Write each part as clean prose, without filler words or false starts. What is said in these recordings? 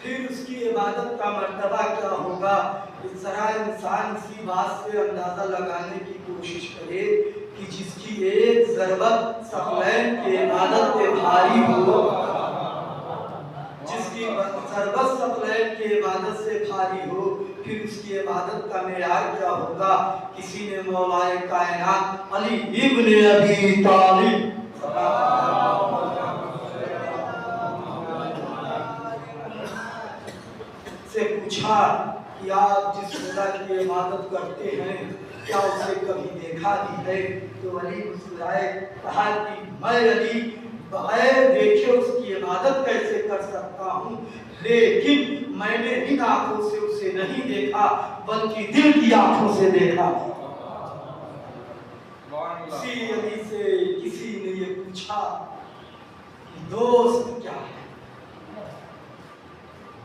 फिर उसकी इबादत का मर्तबा क्या होगा। जरा इंसान इसी बात से अंदाजा लगाने की कोशिश करे कि जिसकी एक ज़रबत सकलैन की इबादत पे भारी हो, जिसकी ज़रबत सकलैन की इबादत से भारी हो, फिर उसकी इबादत का मेयार क्या होगा। किसी ने मौलाए कायनात अली इब्न अबी तालिब से पूछा कि आप जिस खुदा की इबादत करते हैं क्या उसे कभी देखा भी है। तो अली मुस्कुराए, कहा कि मैं अली बगैर देखे उसकी इबादत कैसे कर सकता हूँ, लेकिन मैंने इन आंखों से उसे नहीं देखा बल्कि दिल की आंखों से देखा। किसी अली से किसी ने ये पूछा कि दोस्त क्या है,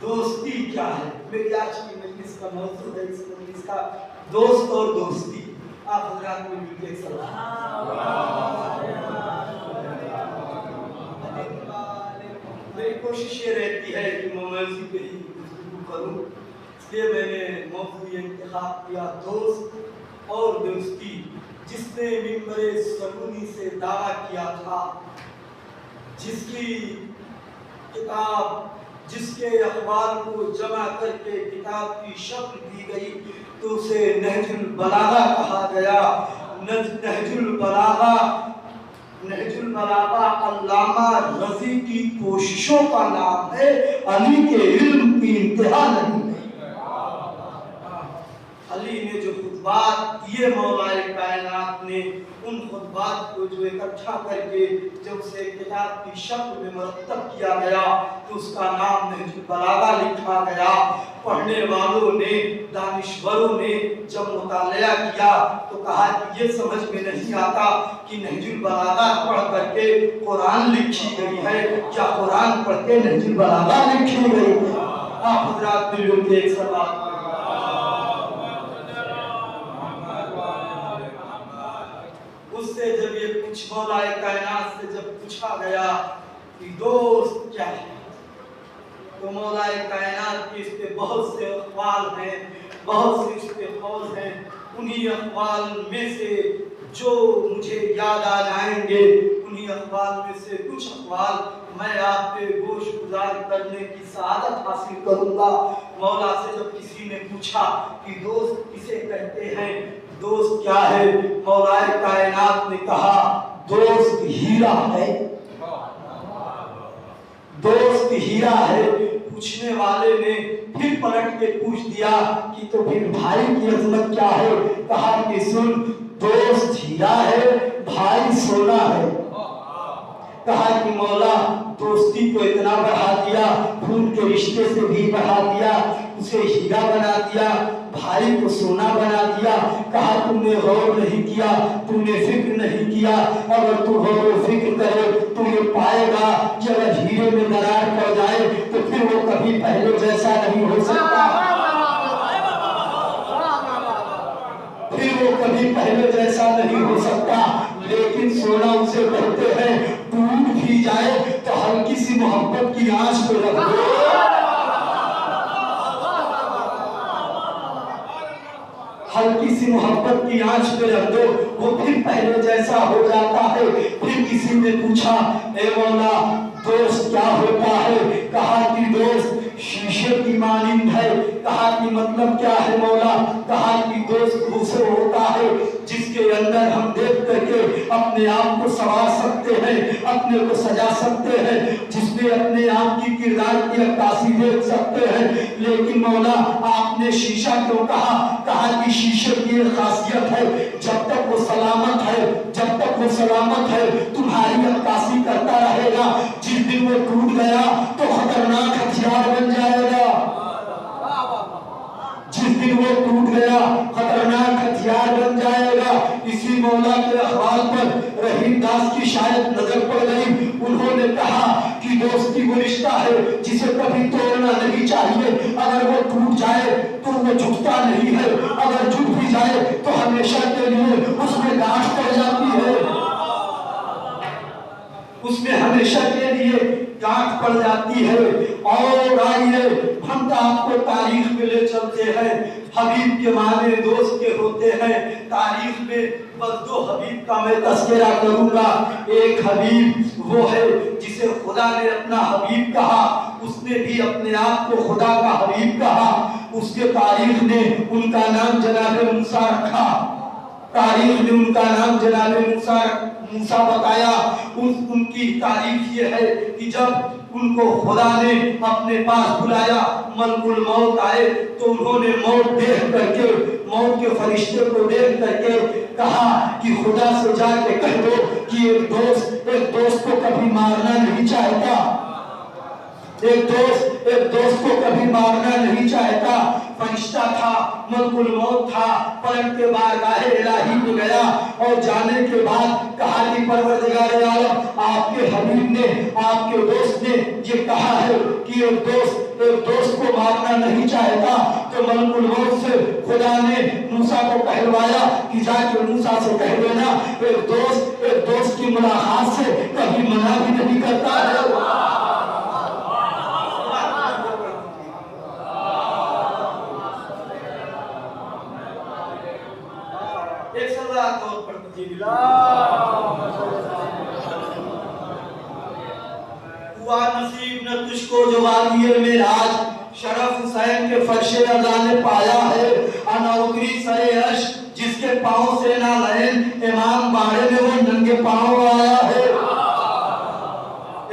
दोस्ती क्या है। मेरी आज की मजलिस का मौजूद है, इस मजलिस का दोस्त और दोस्ती। आप हजरात में मिलकर सलाम। मेरी कोशिश ये रहती है कि मैं मौजूद पे ही गुफ्तगू करूं, इसलिए मैंने मौजूद इंतखाब किया दोस्त और दोस्ती। जिसने मिंबरे सलूनी से दावा किया था, जिसकी किताब जिसके अखबार को जमा करके किताब की शक्ल दी गई तो उसे नहजुल बलागा कहा गया। नहजुल बलागा अल्लामा रज़ी की कोशिशों का नाम है, अली के इल्म की इंतहा नहीं। अली ने जो खुतबात दिए मौलाए कायनात ने, उन खुतबात को जो इकट्ठा करके जब उसे किताब की शक्ल में मरतब किया गया तो उसका नाम नहजुल बलागा लिखा गया। पढ़ने वालों ने, दानिश्वरों ने जब मुतालिया किया तो कहा कि ये समझ में नहीं आता कि नहजुल बलागा पढ़ करके कुरान लिखी गई है या कुरान पढ़ के नहजुल बलागा लिखी गई है। आप हजरात मिलकर के एक सवाल उससे जब ये कुछ मौलाए कायनात से जब पूछा गया कि दोस्त क्या है, तो मौलाए कायनात के इस पे बहुत से अक़वाल हैं, बहुत से इस पे कौल हैं। उन्हीं अक़वाल में से जो मुझे याद आ जाएंगे, उन्हीं अक़वाल में से कुछ अक़वाल मैं आप पे गोश गुजार करने की सआदत हासिल करूँगा। मौला से जब किसी ने पूछा कि दोस्त किसे कहते हैं, दोस्त क्या है, मौलाए कायनात ने कहा दोस्त हीरा है, दोस्त हीरा है। पूछने वाले ने फिर पलट के पूछ दिया कि तो फिर भाई की अजमत क्या है। कहा कि सुन, दोस्त हीरा है, भाई सोना है। कहा कि मौला दोस्ती को इतना बढ़ा दिया, खून के रिश्ते से भी बढ़ा दिया, उसे हीरा बना दिया, भाई को सोना बना दिया। कहा तुमने गौर नहीं किया, तुमने फिक्र नहीं किया। अगर तू गौर फिक्र करे तो ये पाएगा कि अगर हीरे में दरार पड़ जाए तो फिर वो कभी पहले जैसा नहीं हो सकता, फिर वो कभी पहले जैसा नहीं हो सकता। लेकिन सोना उसे कहते हैं, टूट भी जाए तो हल्की सी मोहब्बत की आंच को रख दो, हल्की सी मोहब्बत की आंच पे रख दो, वो फिर पहले जैसा हो जाता है। फिर किसी ने पूछा, ए मौला दोस्त क्या होता है? कहा कि दोस्त शीशे की मानिंद है। कहा कि मतलब क्या है मौला? कहा कि दोस्त उसे होता है जिसके अंदर हम देख करके अपने आप को संवार सकते हैं, अपने को सजा सकते हैं, जिसमें अपने आप की किरदार की अक्कासी देख सकते हैं। लेकिन मौला आपने शीशा क्यों कहा? कहा कि शीशे की एक खासियत है, जब तक वो सलामत है, जब तक वो सलामत है तुम्हारी अक्कासी करता रहेगा। जिस दिन वो टूट गया तो खतरनाक हथियार बन जाएगा। जिस दिन वो टूट गया खतरनाक हथियार बन जाएगा। इसी मौला के अखबार पर रहीम दास की शायद नजर पड़ गई। उन्होंने कहा कि दोस्ती वो रिश्ता है जिसे कभी तोड़ना नहीं चाहिए। अगर वो टूट जाए तो वो झुकता नहीं है, अगर झुक भी जाए तो हमेशा के लिए उसमें गांठ पड़ जाती है, उसमें हमेशा के लिए गांठ पड़ जाती है। और आइए हम तो आपको तारीख में ले चलते हैं। हबीब के माने दोस्त के होते हैं। तारीख में बस दो हबीब का मैं तस्करा करूंगा। एक हबीब वो है जिसे खुदा ने अपना हबीब कहा, उसने भी अपने आप को खुदा का हबीब कहा। उसके तारीख ने उनका नाम जनाब मूसा रखा। तारीख ने उनका नाम जनाब मूसा बताया। उनकी तारीफ ये है कि जब उनको खुदा ने अपने पास बुलाया, मलकुल मौत आए, तो उन्होंने मौत देख करके, मौत के फरिश्ते को देख करके कहा कि खुदा से जाके कह दो कि एक दोस्त को कभी मारना नहीं चाहता, एक दोस्त को कभी मारना नहीं चाहता। फरिश्ता था, मलकुल मौत था, पलट के बारगाहे इलाही में गया और जाने के बाद कहा कि परवरदिगार आलम, आपके हबीब ने, आपके दोस्त ने ये कहा है कि एक दोस्त को मारना नहीं चाहता। तो मलकुल मौत से खुदा ने मूसा को कहलवाया कि जाके मूसा से कह देना एक दोस्त की मुलाकात से कभी मना भी नहीं करता है। हुआ नसीब न तुझको जो वादिये मेराज, शरफ हुसैन के फर्शे अज़ा ने पाया है। अनौकरी सरे अर्श जिसके पाँव से ना लहन, इमाम बाड़े में वो नंगे पाँव आया है।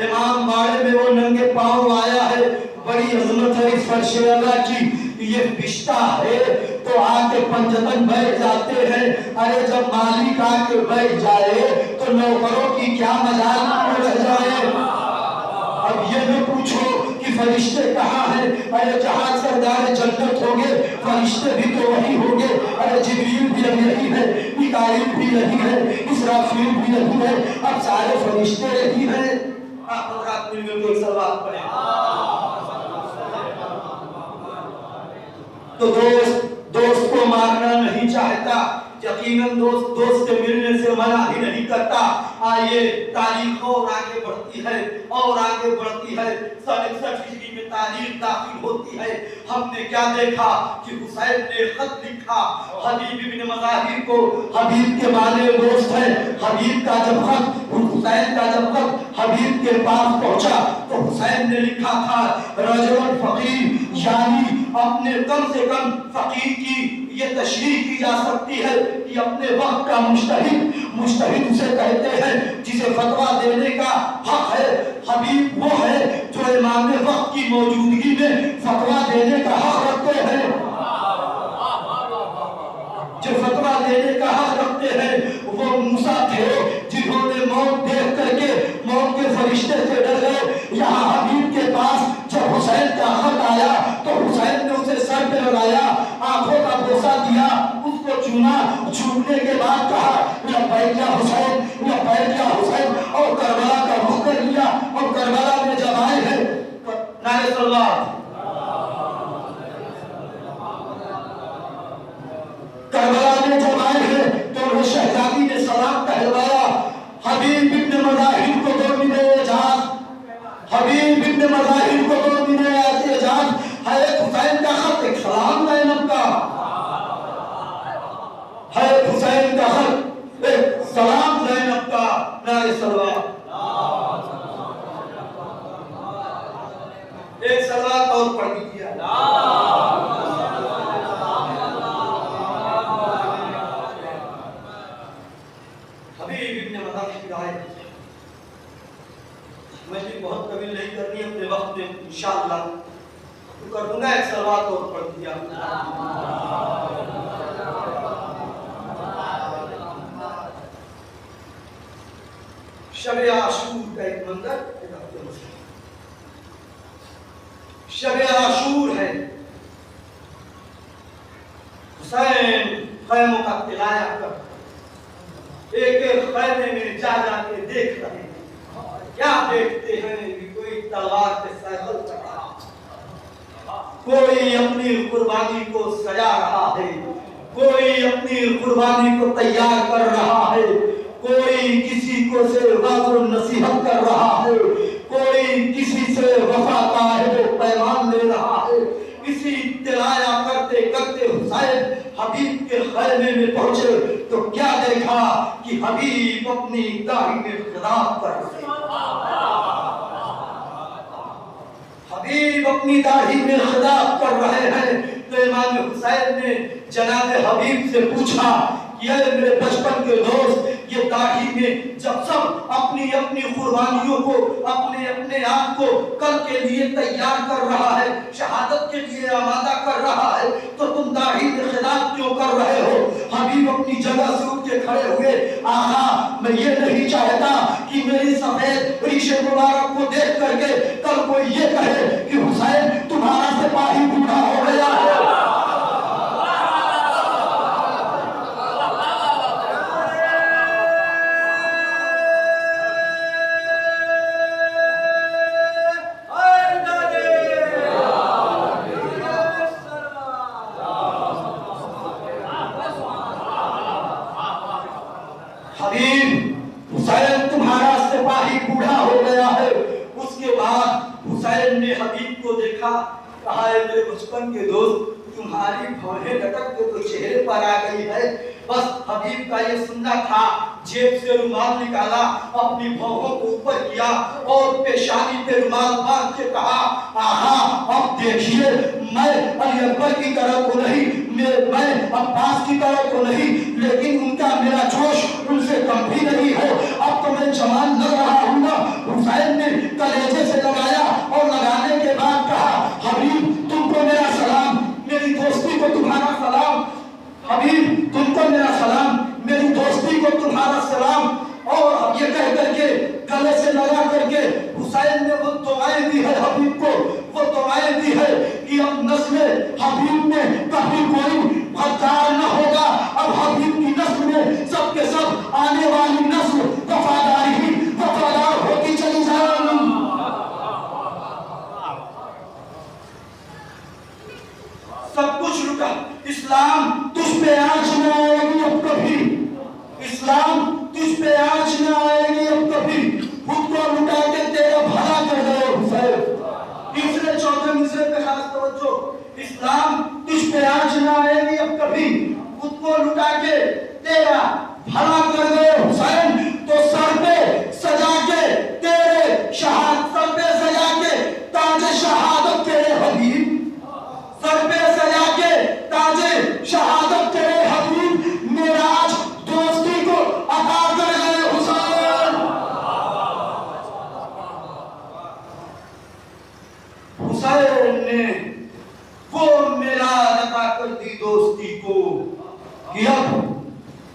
इमाम बाड़े में वो नंगे पाँव आया है। बड़ी अजमत है इस फर्शे अज़ा की। ये बिश्ता है तो आके पंजतन बैठ जाते हैं। अरे जब मालिक आके बैठ जाए तो नौकरों की क्या मजाल रह जाए। अब ये न पूछो कि फरिश्ते कहाँ हैं। अरे जहाँ सरदार जन्नत होंगे फरिश्ते भी तो वही होंगे। अरे जिब्रील भी यही है, मिकाईल भी यही है, इसराफील भी यही है, अब सारे फरिश्ते यही हैं। आप रात मिल मिल एक सवाल पढ़े तो दोस्त को मारना नहीं चाहता, यकीनन दोस्त से मिलने से मना ही नहीं करता। आइए तारीख और आगे बढ़ती है और आगे बढ़ती है। 61 हिजरी में तारीख दाखिल होती है। हमने क्या देखा कि हुसैन ने खत लिखा हबीब इब्न मज़ाहिर को। हबीब के माने दोस्त है। हबीब का जब खत, हुसैन का जब खत हबीब के पास पहुंचा तो हुसैन ने लिखा था रजुल फकीर, यानी अपने कम से कम फकीर की ये तशरीह की जा सकती है कि अपने वक्त का मुज्तहिद उसे कहते हैं जिसे फतवा देने का हक है। हबीब वो है जो इमाम वक्त की मौजूदगी में फतवा देने का हक रखते हैं, जो फतवा देने का हक रखते हैं। वो मूसा थे जिन्होंने मौत देख करके मौत के फरिश्ते से डर गए। यहाँ हबीब के पास जब हुसैन का खत आया तो हुसैन ने उसे सर पे लगाया, आंखों का बोसा दिया, उसको चूना, चूमने के बाद कहा लब्बैक या हुसैन, लब्बैक या हुसैन, और करबला का रुख कर लिया। और करबला में जब आए हैं नारे सल्लल्लाहु, करबला में जब आए हैं तो उन्हें शहजादी ने सलाम कहलवाया। हबीब इब्न मज़ाहिर को दो मिले एजाज, हबीब इब्न मज़ाहिर को दो मिले एजाज है। हुसैन का खत एक सलाम नैनब का, है हुसैन का हक, एक सलाम ज़ैनब का नारे सलवात, एक सलवात और पढ़ दीजिए। हबीब इब्न मज़ाहिर की राय मैं भी बहुत कबील नहीं करनी अपने वक्त में, इंशाअल्लाह तो कर दूंगा, एक सलवात और पढ़ दिया। शब आशूर का एक मंजर, शब आशूर है, हुसैन खैमों का तिलाया कर एक एक खैमे में जा जाके देख रहे हैं। क्या देखते हैं कि कोई तलवार पे सैकल चढ़ा, कोई अपनी कुर्बानी को सजा रहा है, कोई अपनी कुर्बानी को तैयार कर रहा है, कोई किसी को से वाज़ो नसीहत कर रहा है, कोई किसी से वफा का है पैमान ले रहा है। इसी तिलाया करते करते हुसैन हबीब के खैमे में पहुंचे तो क्या देखा कि हबीब अपनी दाढ़ी में खिताब कर रहे हैं। हबीब अपनी दाढ़ी में खिताब कर रहे हैं। तो इमाम हुसैन ने जनाब हबीब से पूछा कि अरे मेरे बचपन के दोस्त, ये दाढ़ी में जब सब अपनी अपनी कुर्बानियों को, अपने अपने आप को कल के लिए तैयार कर रहा है, शहादत के लिए आमादा कर रहा है, तो तुम दाढ़ी में खिताब क्यों कर रहे हो? हबीब अपनी जगह से उठ के खड़े हुए, आहा मैं ये नहीं चाहता कि मेरी सफेद रीशे मुबारक को देख करके कल कोई ये कहे कि हुसैन तुम्हारा सिपाही बूढ़ा हो गया है। हबीब हुसैन तुम्हारा सिपाही बूढ़ा हो गया है। उसके बाद हुसैन ने हबीब को देखा, कहा मेरे बचपन के दोस्त, तुम्हारी भौहें लटक के तो चेहरे पर आ गई है। बस हबीब का ये सुनना था, जेब से रुमाल निकाला, अपनी भौहों को ऊपर किया और पेशानी पे रुमाल बांध के कहा, आहा अब देखिए मैं अली अकबर की तरह तो नहीं, मैं अब्बास की तरह तो नहीं, लेकिन उनका मेरा जोश उनसे कम भी नहीं है। अब तो मैं जवान लग रहा हूँ ना। हुसैन ने कलेजे से लगाया और लगाने के बाद कहा, हबीब तुमको मेरा सलाम, मेरी दोस्ती को तुम्हारा सलाम, हबीब तुमको मेरा सलाम, मेरी दोस्ती को तुम्हारा सलाम। और ये कह करके गले से लगा करके हुसैन ने वो दुआएं दी है हबीब को, वो दुआएं दी है कि अब नस्ल हबीब में कभी कोई गद्दार न होगा। अब हबीब की नस्ल में सबके सब आने वाली नस्ल वफादारी ही वफादार होती चली जाएगी। सब कुछ रुका, इस्लाम तुझ पे आँच न आएगी अब कभी, इस्लाम तुझ पे आँच न आएगी अब कभी, खुद को लुटा के तेरा भला कर दे हुसैन। तीसरे चौथे मिसरे पे खास तवज्जो, इस्लाम तुझ पे आँच न आएगी अब कभी, खुद को लुटा के तेरा भला कर दे हुसैन। तो सर पे सजा के तेरे शहादत, सर पे सजा के ताज शहादत तेरे हबीब, सर पे सजा के ताज शहादत तेरे हबीब, मेराज दोस्ती को अता कर गए हुसैन। हुसैन ने वो मेराज अता कर दी दोस्ती को कि अब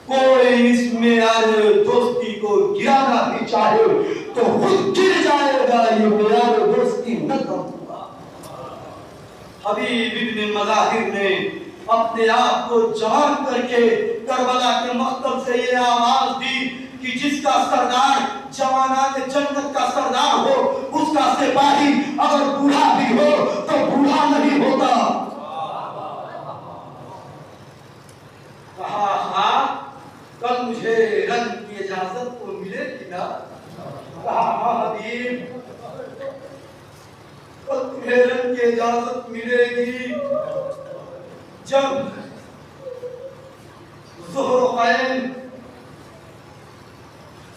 कोई इसमें आज दोस्ती को गिराना भी चाहे तो खुद गिर जाएगा, ये मेराज दोस्ती न करूंगा। हबीब इब्न मज़ाहिर ने अपने आप को जवान करके करबला के मकतब से ये आवाज दी कि जिसका सरदार जवानात जन्नत का सरदार हो, उसका सिपाही अगर बूढ़ा भी हो तो बूढ़ा नहीं होता। कहा हाँ कल मुझे रंग की इजाजत को मिलेगी ना? कहा हाँ हबीब कल तुम्हें रंग की इजाजत मिलेगी जब ज़ुहरैन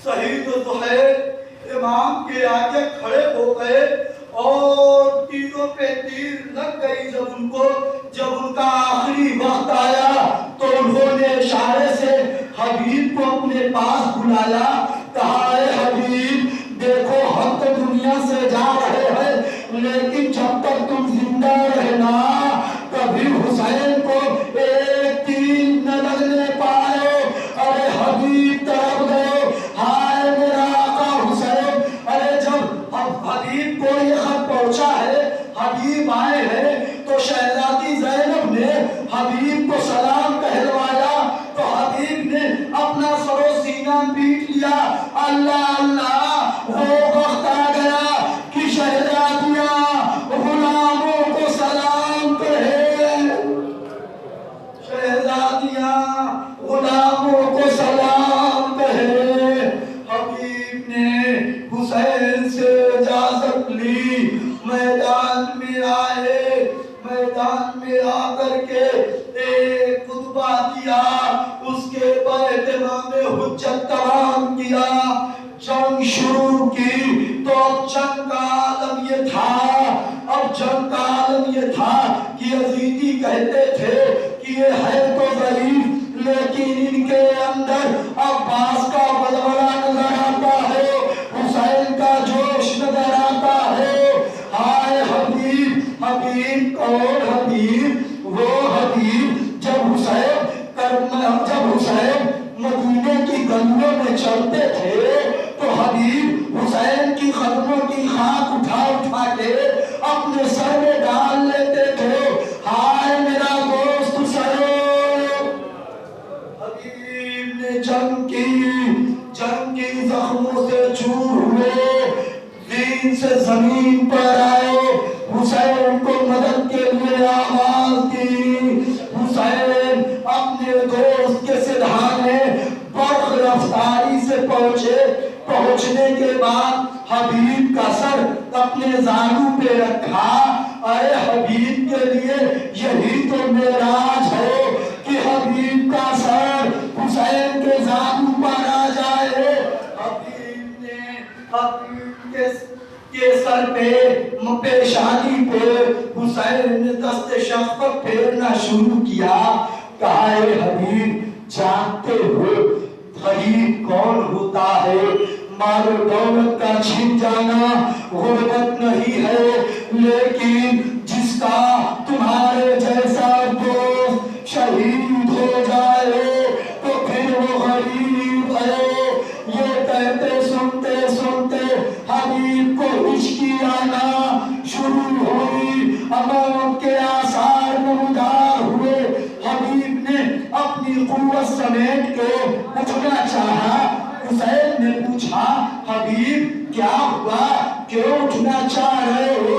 शहीद ज़ुहैर इमाम के आगे खड़े हो गए और तीरों पे तीर लग गई। जब उनका आखिरी वक्त आया तो उन्होंने इशारे से हबीब को अपने पास बुलाया, कहा है हबीब देखो हम तो दुनिया से जा रहे हैं, लेकिन जब तक तुम जिंदा रहना कभी हुसैन को एक तीर न लगने पाए। अरे हबीब तड़प गए, हाय मेरा आका हुसैन। अरे जब हबीब को ये खत पहुंचा है, हबीब आए हैं, तो शहजादी ज़ैनब ने हबीब को सलाम कहलवाया तो हबीब ने अपना सरो सीना पीट लिया। अल्लाह अल्लाह वो वक्त आ गया कि शहजादियां गुलामों को सलाम कहे, शहजादियां गुलामों को सलाम कहे। हबीब ने हुसैन से इजाजत ली, मैदान में आए, मैदान में आकर के एक खुतबा दिया, उसके बाद इमाम हुज्जत तमाम किया, जंग शुरू की। तो अब जंग का आलम ये था, अब जंग का आलम ये था कि यजीदी कहते थे कि ये है तो ज़रीफ, लेकिन इनके अंदर अब्बास का बलबला नजर आता है, हुसैन का जोश नजर आता है। हाय हबीब, हबीब और हबीब वो हबीब जब हुसैन मदीने की गलियों में चलते थे तो हबीब हुसैन की कदमों की खाक उठा उठा के अपने सर में डाल लेते थे। हाय मेरा दोस्त हुसैन। हबीब ने जंग की जख्मों से चूर हुए, दीन से जमीन पर आए, हुसैन को मदद के लिए आवाज दी। हुसैन अपने दोस्त के सिरहाने बर्ख रफ्तारी से पहुंचने के बाद हबीब का सर अपने जानू पे रखा। अरे हबीब के लिए यही तो मेराज है कि हबीब का सर हुसैन के जानू पर आ जाए। हबीब के सर पे पेशानी पे हुसैन ने दस्ते शफ़क़त फेरना शुरू किया। कहा है हबीब जानते हो गरीब कौन होता है, माल दौलत का छिन जाना गुर्बत नहीं है, लेकिन जिसका तुम्हारे जैसा दोस्त शहीद हो जाए तो फिर वो गरीब है। ये कहते सुनते सुनते हबीब को हिचकी आना शुरू हुई, मौत के आसार नमूदार हुए। हबीब ने अपनी कुव्वत समेट के उठना चाहा। हुसैन ने पूछा हबीब क्या हुआ, क्यों उठना चाह रहे हो?